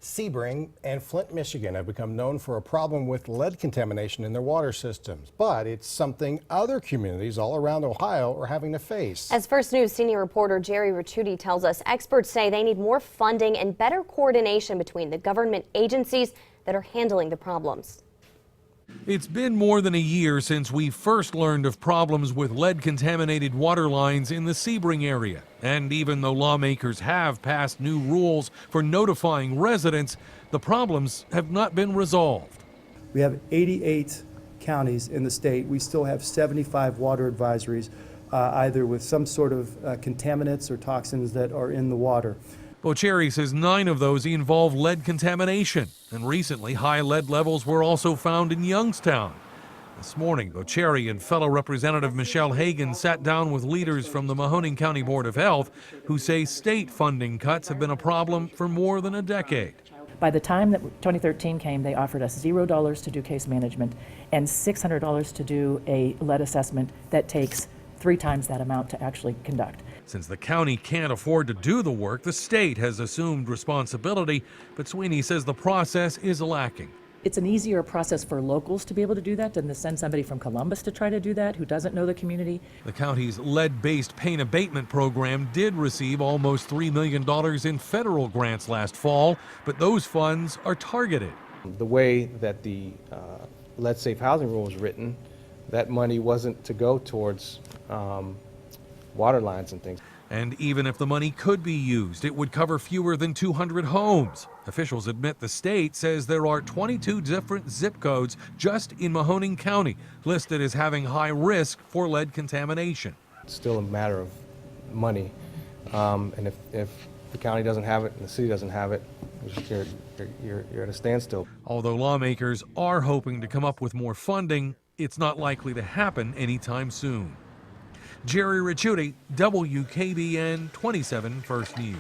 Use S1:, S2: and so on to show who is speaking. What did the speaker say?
S1: Sebring and Flint, Michigan have become known for a problem with lead contamination in their water systems, but it's something other communities all around Ohio are having to face.
S2: As First News senior reporter Jerry Ricciuti tells us, experts say they need more funding and better coordination between the government agencies that are handling the problems.
S3: It's been more than a year since we first learned of problems with lead-contaminated water lines in the Sebring area. And even though lawmakers have passed new rules for notifying residents, the problems have not been resolved.
S4: We have 88 counties in the state. We still have 75 water advisories, either with some sort of contaminants or toxins that are in the water.
S3: Bocherry says 9 of those involve lead contamination, and recently high lead levels were also found in Youngstown. This morning, Bocherry and fellow Representative Michelle Hagan sat down with leaders from the Mahoning County Board of Health who say state funding cuts have been a problem for more than a decade.
S5: By the time that 2013 came, they offered us $0 to do case management and $600 to do a lead assessment that takes 3 times that amount to actually conduct.
S3: Since the county can't afford to do the work, the state has assumed responsibility, but Sweeney says the process is lacking.
S5: It's an easier process for locals to be able to do that than to send somebody from Columbus to try to do that who doesn't know the community.
S3: The county's lead-based pain abatement program did receive almost $3 million in federal grants last fall, but those funds are targeted.
S6: The way that the lead-safe housing rule was written, that money wasn't to go towards water lines and things.
S3: And even if the money could be used, it would cover fewer than 200 homes. Officials admit the state says there are 22 different zip codes just in Mahoning County listed as having high risk for lead contamination.
S6: It's still a matter of money, and if the county doesn't have it and the city doesn't have it, you're at a standstill.
S3: Although lawmakers are hoping to come up with more funding, it's not likely to happen anytime soon. Jerry Ricciuti, WKBN 27 First News.